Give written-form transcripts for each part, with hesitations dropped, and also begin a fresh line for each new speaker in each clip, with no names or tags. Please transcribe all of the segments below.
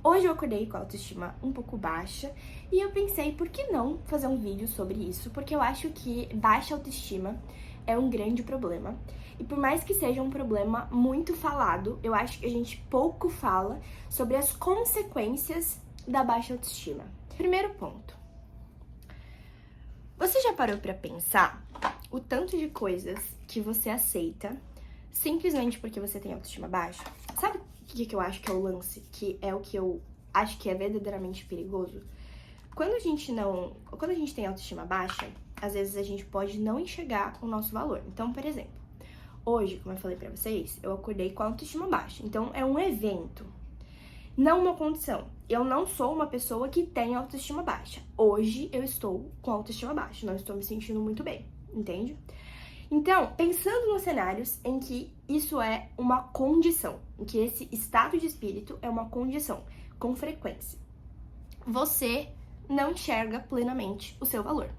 Hoje eu acordei com a autoestima um pouco baixa e eu pensei, por que não fazer um vídeo sobre isso? Porque eu acho que baixa autoestima é um grande problema. E por mais que seja um problema muito falado, eu acho que a gente pouco fala sobre as consequências da baixa autoestima. Primeiro ponto. Você já parou pra pensar o tanto de coisas que você aceita simplesmente porque você tem autoestima baixa? Sabe o que eu acho que é o lance? Que é o que eu acho que é verdadeiramente perigoso? Quando a gente tem autoestima baixa, às vezes a gente pode não enxergar o nosso valor. Então, por exemplo, hoje, como eu falei pra vocês, eu acordei com a autoestima baixa. Então, é um evento, não uma condição. Eu não sou uma pessoa que tem autoestima baixa. Hoje eu estou com autoestima baixa, não estou me sentindo muito bem, entende? Então, pensando nos cenários em que isso é uma condição, em que esse estado de espírito é uma condição, com frequência, você não enxerga plenamente o seu valor.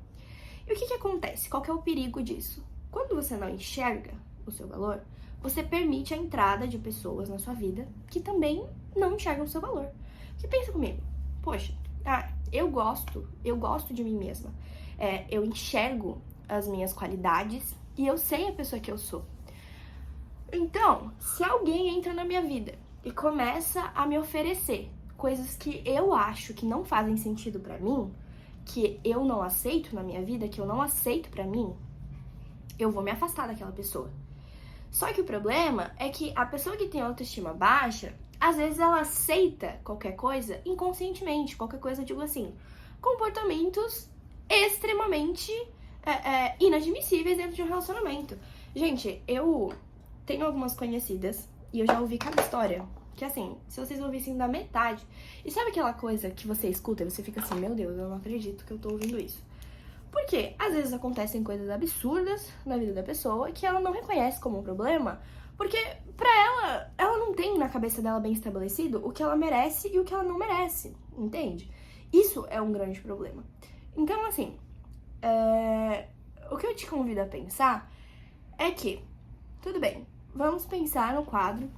E o que acontece? Qual que é o perigo disso? Quando você não enxerga o seu valor, você permite a entrada de pessoas na sua vida que também não enxergam o seu valor. Porque pensa comigo, poxa, eu gosto de mim mesma, eu enxergo as minhas qualidades e eu sei a pessoa que eu sou. Então, se alguém entra na minha vida e começa a me oferecer coisas que eu acho que não fazem sentido pra mim, que eu não aceito na minha vida, que eu não aceito pra mim, eu vou me afastar daquela pessoa. Só que o problema é que a pessoa que tem autoestima baixa, às vezes ela aceita qualquer coisa inconscientemente. Qualquer coisa, eu digo assim, comportamentos extremamente inadmissíveis dentro de um relacionamento. Gente, eu tenho algumas conhecidas e eu já ouvi cada história que, assim, se vocês ouvissem da metade... E sabe aquela coisa que você escuta e você fica assim, meu Deus, eu não acredito que eu tô ouvindo isso. Porque às vezes acontecem coisas absurdas na vida da pessoa que ela não reconhece como um problema, porque pra ela não tem na cabeça dela bem estabelecido o que ela merece e o que ela não merece, entende? Isso é um grande problema. Então, assim, o que eu te convido a pensar é que, tudo bem, vamos pensar no quadro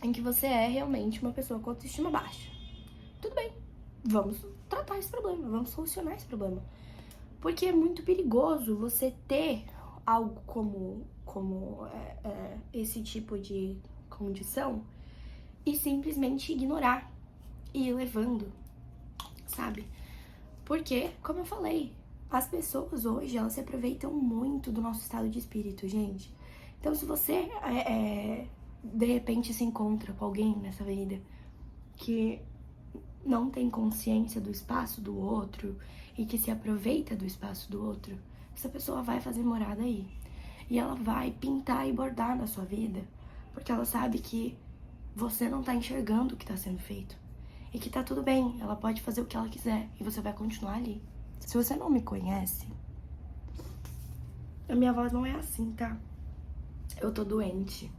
em que você é realmente uma pessoa com autoestima baixa. Tudo bem, vamos tratar esse problema, vamos solucionar esse problema. Porque é muito perigoso você ter algo como esse tipo de condição e simplesmente ignorar e ir levando, sabe? Porque, como eu falei, as pessoas hoje, elas se aproveitam muito do nosso estado de espírito, gente. Então, se você, de repente, se encontra com alguém nessa vida que não tem consciência do espaço do outro e que se aproveita do espaço do outro, essa pessoa vai fazer morada aí. E ela vai pintar e bordar na sua vida, porque ela sabe que você não tá enxergando o que tá sendo feito. E que tá tudo bem, ela pode fazer o que ela quiser e você vai continuar ali. Se você não me conhece, a minha voz não é assim, tá? Eu tô doente.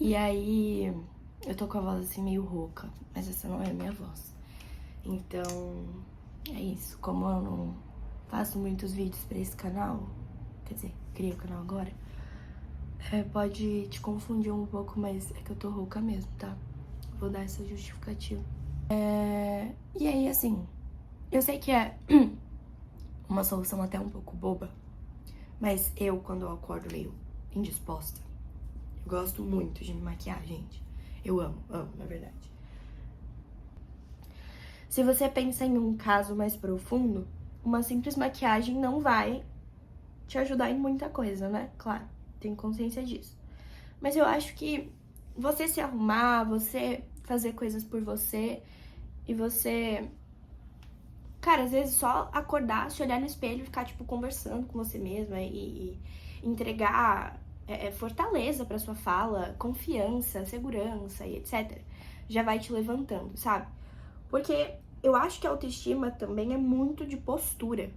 E aí, eu tô com a voz assim meio rouca, mas essa não é a minha voz. Então, é isso. Como eu não faço muitos vídeos pra esse canal, quer dizer, criei o canal agora, pode te confundir um pouco, mas é que eu tô rouca mesmo, tá? Vou dar essa justificativa. E aí, assim, eu sei que é uma solução até um pouco boba, mas quando eu acordo meio indisposta, eu gosto muito de me maquiar, gente. Eu amo, na verdade. Se você pensa em um caso mais profundo, uma simples maquiagem não vai te ajudar em muita coisa, né? Claro, tenho consciência disso. Mas eu acho que você se arrumar, você fazer coisas por você e você... Cara, às vezes só acordar, se olhar no espelho e ficar, tipo, conversando com você mesma e entregar fortaleza pra sua fala, confiança, segurança e etc. Já vai te levantando, sabe? Porque eu acho que a autoestima também é muito de postura.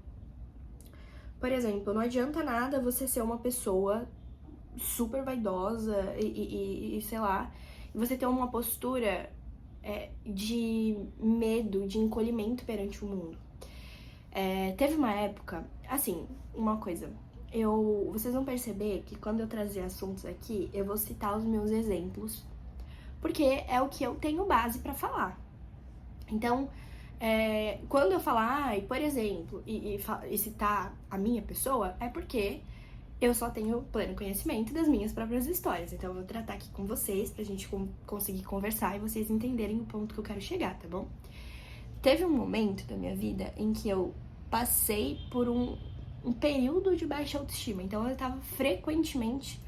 Por exemplo, não adianta nada você ser uma pessoa super vaidosa e sei lá, você ter uma postura de medo, de encolhimento perante o mundo. Teve uma época, assim, uma coisa, vocês vão perceber que quando eu trazer assuntos aqui, eu vou citar os meus exemplos, porque é o que eu tenho base pra falar. Então, quando eu falar, por exemplo, e citar a minha pessoa, é porque eu só tenho pleno conhecimento das minhas próprias histórias. Então eu vou tratar aqui com vocês pra gente conseguir conversar e vocês entenderem o ponto que eu quero chegar, tá bom? Teve um momento da minha vida em que eu passei por um período de baixa autoestima. Então eu tava frequentemente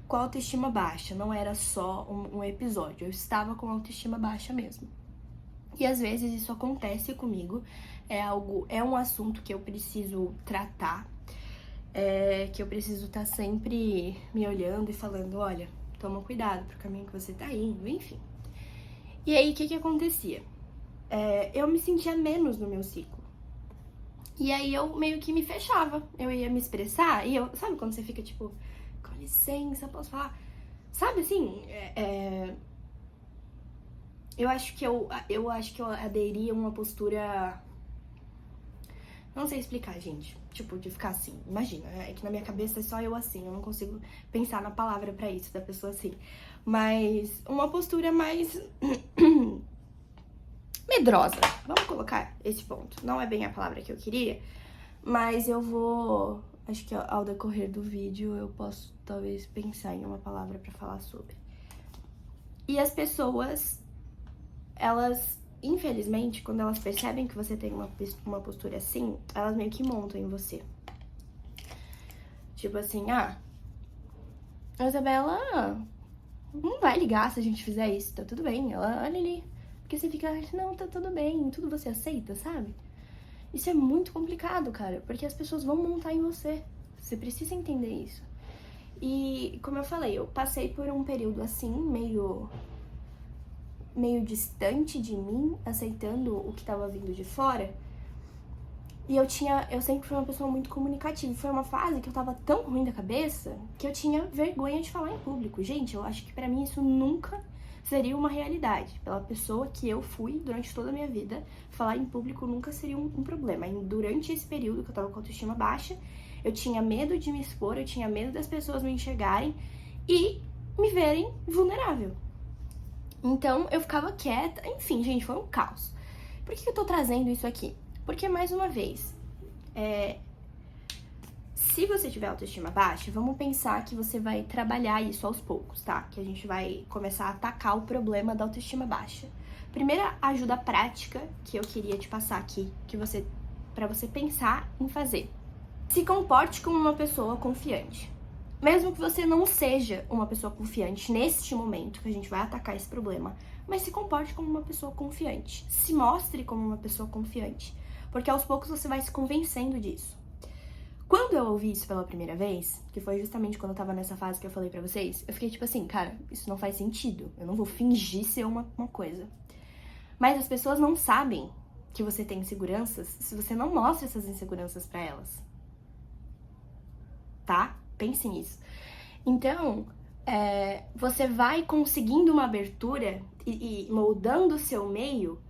com a autoestima baixa. Não era só um episódio, eu estava com a autoestima baixa mesmo. E às vezes isso acontece comigo, é um assunto que eu preciso tratar, que eu preciso estar sempre me olhando e falando, olha, toma cuidado pro caminho que você tá indo, enfim. E aí, o que acontecia? Eu me sentia menos no meu ciclo. E aí eu meio que me fechava, eu ia me expressar, e eu, sabe quando você fica tipo, com licença, posso falar? Sabe assim, eu acho que eu aderi a uma postura. Não sei explicar, gente. Tipo, de ficar assim. Imagina, é que na minha cabeça é só eu assim. Eu não consigo pensar na palavra pra isso, da pessoa assim. Mas uma postura mais medrosa. Vamos colocar esse ponto. Não é bem a palavra que eu queria, mas eu vou. Acho que ao decorrer do vídeo eu posso talvez pensar em uma palavra pra falar sobre. E as pessoas, elas, infelizmente, quando elas percebem que você tem uma postura assim, elas meio que montam em você. Tipo assim, a Isabela não vai ligar se a gente fizer isso, tá tudo bem. Ela olha ali. Porque você fica, não, tá tudo bem, tudo você aceita, sabe? Isso é muito complicado, cara, porque as pessoas vão montar em você. Você precisa entender isso. E, como eu falei, eu passei por um período assim, meio distante de mim, aceitando o que tava vindo de fora. E eu sempre fui uma pessoa muito comunicativa. Foi uma fase que eu tava tão ruim da cabeça que eu tinha vergonha de falar em público. Gente, eu acho que pra mim isso nunca seria uma realidade. Pela pessoa que eu fui durante toda a minha vida, falar em público nunca seria um problema. E durante esse período que eu tava com a autoestima baixa, eu tinha medo de me expor, eu tinha medo das pessoas me enxergarem e me verem vulnerável. Então, eu ficava quieta. Enfim, gente, foi um caos. Por que eu tô trazendo isso aqui? Porque, mais uma vez, se você tiver autoestima baixa, vamos pensar que você vai trabalhar isso aos poucos, tá? Que a gente vai começar a atacar o problema da autoestima baixa. Primeira ajuda prática que eu queria te passar aqui, pra você pensar em fazer. Se comporte como uma pessoa confiante. Mesmo que você não seja uma pessoa confiante neste momento que a gente vai atacar esse problema, mas se comporte como uma pessoa confiante. Se mostre como uma pessoa confiante, porque aos poucos você vai se convencendo disso. Quando eu ouvi isso pela primeira vez, que foi justamente quando eu tava nessa fase que eu falei pra vocês, eu fiquei tipo assim, cara, isso não faz sentido. Eu não vou fingir ser uma coisa. Mas as pessoas não sabem que você tem inseguranças se você não mostra essas inseguranças pra elas. Tá? Pense nisso. Então, você vai conseguindo uma abertura e moldando o seu meio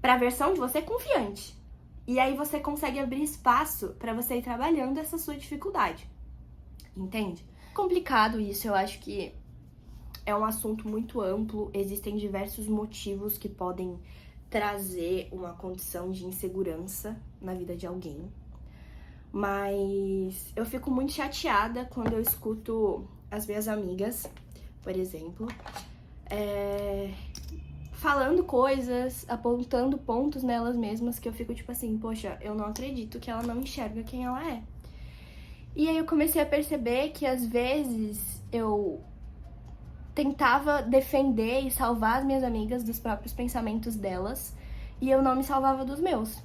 pra versão de você confiante. E aí você consegue abrir espaço pra você ir trabalhando essa sua dificuldade. Entende? Complicado isso, eu acho que é um assunto muito amplo. Existem diversos motivos que podem trazer uma condição de insegurança na vida de alguém. Mas eu fico muito chateada quando eu escuto as minhas amigas, por exemplo, falando coisas, apontando pontos nelas mesmas que eu fico tipo assim, poxa, eu não acredito que ela não enxerga quem ela é. E aí eu comecei a perceber que às vezes eu tentava defender e salvar as minhas amigas dos próprios pensamentos delas e eu não me salvava dos meus.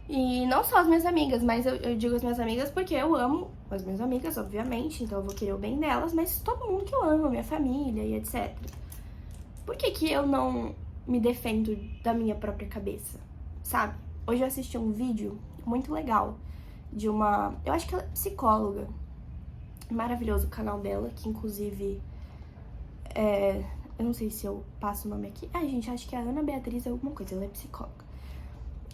E não só as minhas amigas, mas eu digo as minhas amigas porque eu amo as minhas amigas, obviamente, então eu vou querer o bem delas, mas todo mundo que eu amo, minha família e etc. Por que eu não me defendo da minha própria cabeça, sabe? Hoje eu assisti um vídeo muito legal de uma... Eu acho que ela é psicóloga. Maravilhoso o canal dela, que inclusive... eu não sei se eu passo o nome aqui. Gente, acho que é a Ana Beatriz alguma coisa, ela é psicóloga.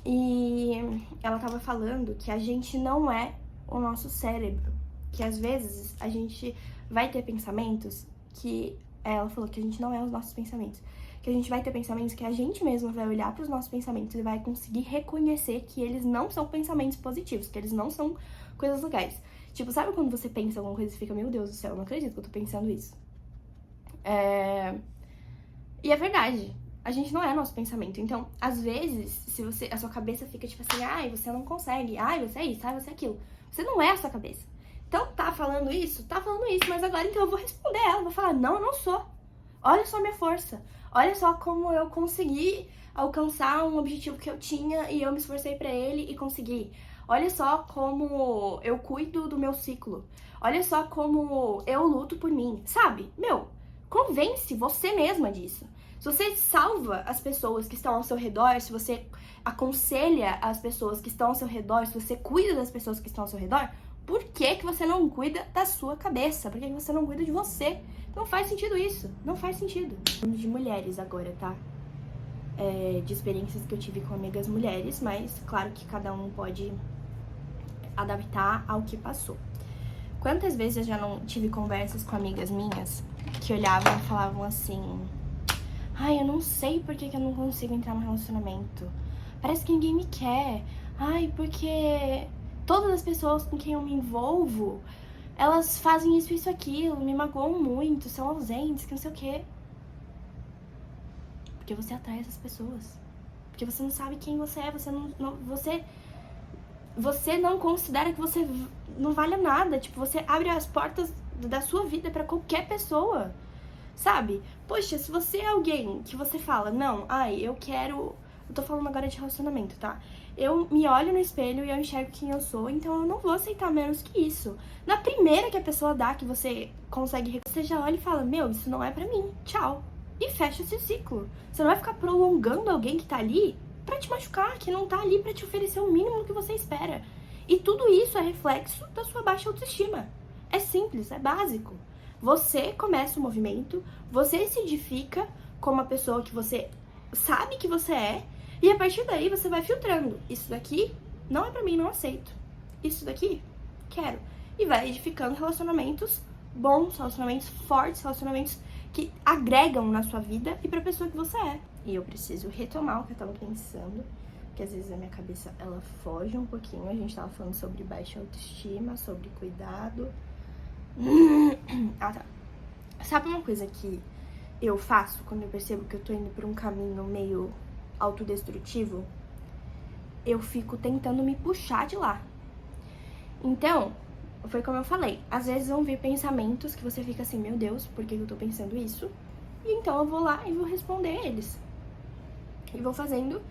E ela tava falando que a gente não é o nosso cérebro. Que às vezes a gente vai ter pensamentos que... Ela falou que a gente não é os nossos pensamentos. Que que a gente vai ter pensamentos que a gente mesma vai olhar pros nossos pensamentos e vai conseguir reconhecer que eles não são pensamentos positivos, que eles não são coisas legais. Tipo, sabe quando você pensa alguma coisa e fica, meu Deus do céu, eu não acredito que eu tô pensando isso. E é verdade. A gente não é nosso pensamento. Então, às vezes, se a sua cabeça fica tipo assim, ai, você não consegue, ai, você é isso, ai, você é aquilo. Você não é a sua cabeça. Então, tá falando isso, mas agora então eu vou responder ela, vou falar, não, eu não sou. Olha só a minha força. Olha só como eu consegui alcançar um objetivo que eu tinha e eu me esforcei pra ele e consegui. Olha só como eu cuido do meu ciclo. Olha só como eu luto por mim, sabe? Convence você mesma disso. Se você salva as pessoas que estão ao seu redor, se você aconselha as pessoas que estão ao seu redor, se você cuida das pessoas que estão ao seu redor, por que você não cuida da sua cabeça? Por que você não cuida de você? Não faz sentido isso. Não faz sentido. Falando de mulheres agora, tá? De experiências que eu tive com amigas mulheres, mas claro que cada um pode adaptar ao que passou. Quantas vezes eu já não tive conversas com amigas minhas que olhavam e falavam assim: ai, eu não sei por que eu não consigo entrar no relacionamento. Parece que ninguém me quer. Ai, porque todas as pessoas com quem eu me envolvo, elas fazem isso, aquilo, me magoam muito, são ausentes, que não sei o quê. Porque você atrai essas pessoas. Porque você não sabe quem você é, você não considera que você não vale nada. Tipo, você abre as portas da sua vida pra qualquer pessoa, sabe? Poxa, se você é alguém que você fala, não, ai, eu tô falando agora de relacionamento, tá? Eu me olho no espelho e eu enxergo quem eu sou, então eu não vou aceitar menos que isso. Na primeira que a pessoa dá, que você consegue, você já olha e fala, isso não é pra mim, tchau. E fecha esse ciclo. Você não vai ficar prolongando alguém que tá ali pra te machucar, que não tá ali pra te oferecer o mínimo que você espera. E tudo isso é reflexo da sua baixa autoestima. É simples, é básico. Você começa o movimento, você se edifica como a pessoa que você sabe que você é, e a partir daí você vai filtrando. Isso daqui não é pra mim, não aceito. Isso daqui, quero. E vai edificando relacionamentos bons, relacionamentos fortes, relacionamentos que agregam na sua vida e pra pessoa que você é. E eu preciso retomar o que eu tava pensando, porque às vezes a minha cabeça, ela foge um pouquinho. A gente tava falando sobre baixa autoestima, sobre cuidado. Ah, tá. Sabe uma coisa que eu faço quando eu percebo que eu tô indo por um caminho meio autodestrutivo? Eu fico tentando me puxar de lá. Então, foi como eu falei, às vezes vão vir pensamentos que você fica assim, meu Deus, por que eu tô pensando isso? E então eu vou lá e vou responder eles. E vou fazendo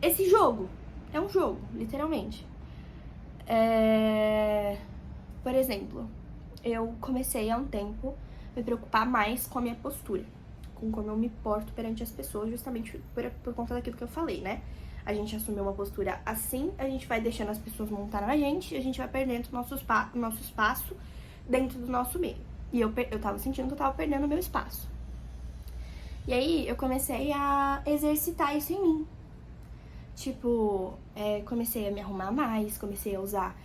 esse jogo. É um jogo, literalmente. Por exemplo, eu comecei há um tempo a me preocupar mais com a minha postura, com como eu me porto perante as pessoas, justamente por conta daquilo que eu falei, né? A gente assumiu uma postura assim, a gente vai deixando as pessoas montar na gente, e a gente vai perdendo o nosso espaço dentro do nosso meio. E eu tava sentindo que eu tava perdendo o meu espaço. E aí eu comecei a exercitar isso em mim. Tipo, comecei a me arrumar mais, comecei a usar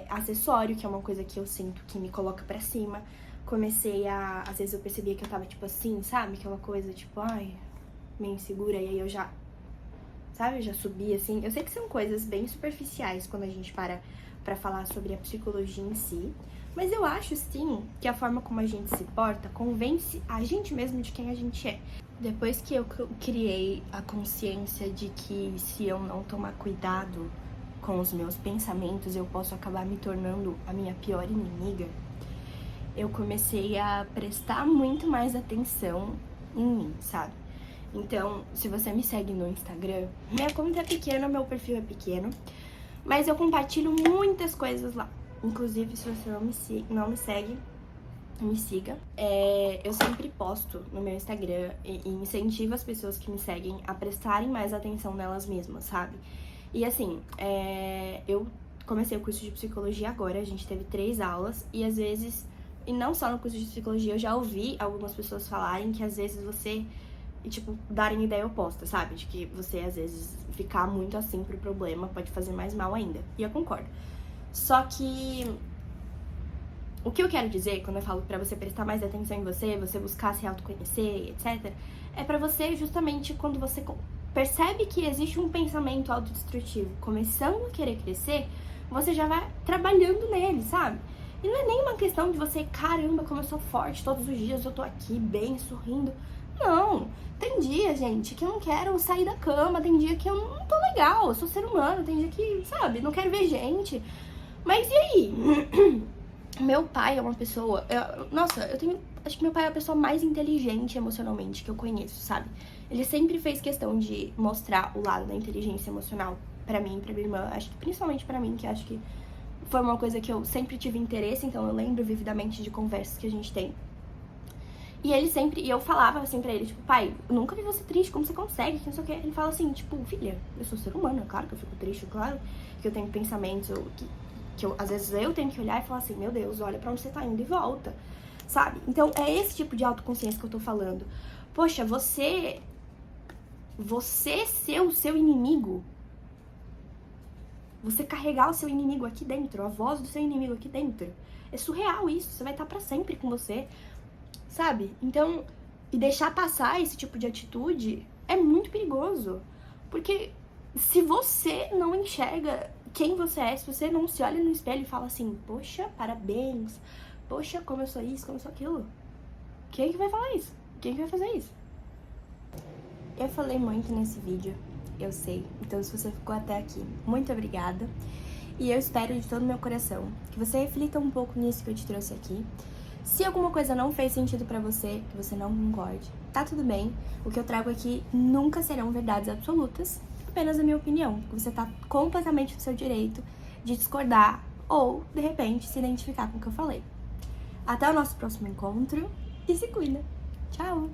acessório, que é uma coisa que eu sinto que me coloca pra cima. Comecei às vezes eu percebia que eu tava tipo assim, sabe? Aquela coisa tipo, ai, meio insegura, e aí eu já, sabe? Eu já subi assim. Eu sei que são coisas bem superficiais quando a gente para pra falar sobre a psicologia em si, mas eu acho sim que a forma como a gente se porta convence a gente mesmo de quem a gente é. Depois que eu criei a consciência de que se eu não tomar cuidado com os meus pensamentos, eu posso acabar me tornando a minha pior inimiga, eu comecei a prestar muito mais atenção em mim, sabe? Então, se você me segue no Instagram, minha conta é pequena, meu perfil é pequeno, mas eu compartilho muitas coisas lá. Inclusive, se você não me segue, me siga. Eu sempre posto no meu Instagram e incentivo as pessoas que me seguem a prestarem mais atenção nelas mesmas, sabe? E assim, eu comecei o curso de psicologia agora, a gente teve 3 aulas, e às vezes, e não só no curso de psicologia, eu já ouvi algumas pessoas falarem que às vezes você, tipo, darem ideia oposta, sabe? De que você, às vezes, ficar muito assim pro problema pode fazer mais mal ainda. E eu concordo. Só que O que eu quero dizer quando eu falo pra você prestar mais atenção em você, você buscar se autoconhecer, etc, é pra você justamente quando você percebe que existe um pensamento autodestrutivo começando a querer crescer, você já vai trabalhando nele, sabe? E não é nem uma questão de você, caramba, como eu sou forte, todos os dias eu tô aqui bem, sorrindo. Não, tem dia, gente, que eu não quero sair da cama, tem dia que eu não tô legal, eu sou ser humano, tem dia que, sabe, não quero ver gente. Mas e aí? Meu pai é uma pessoa, acho que meu pai é a pessoa mais inteligente emocionalmente que eu conheço, sabe? Ele sempre fez questão de mostrar o lado da inteligência emocional pra mim e pra minha irmã, acho que principalmente pra mim, que acho que foi uma coisa que eu sempre tive interesse, então eu lembro vividamente de conversas que a gente tem. E eu falava assim pra ele, tipo, pai, eu nunca vi você triste, como você consegue, que não sei o que. Ele fala assim, tipo, filha, eu sou ser humano, é claro que eu fico triste, claro que eu tenho pensamentos, às vezes eu tenho que olhar e falar assim, meu Deus, olha pra onde você tá indo e volta, sabe? Então é esse tipo de autoconsciência que eu tô falando. Poxa, você ser o seu inimigo, você carregar o seu inimigo aqui dentro, a voz do seu inimigo aqui dentro, é surreal isso, você vai estar pra sempre com você, sabe? Então, e deixar passar esse tipo de atitude é muito perigoso, porque se você não enxerga quem você é, se você não se olha no espelho e fala assim, poxa, parabéns, poxa, como eu sou isso, como eu sou aquilo, quem é que vai falar isso? Quem é que vai fazer isso? Eu falei muito nesse vídeo, eu sei, então se você ficou até aqui, muito obrigada. E eu espero de todo o meu coração que você reflita um pouco nisso que eu te trouxe aqui. Se alguma coisa não fez sentido pra você, que você não concorde, tá tudo bem. O que eu trago aqui nunca serão verdades absolutas, apenas a minha opinião. Você tá completamente no seu direito de discordar ou, de repente, se identificar com o que eu falei. Até o nosso próximo encontro e se cuida. Tchau!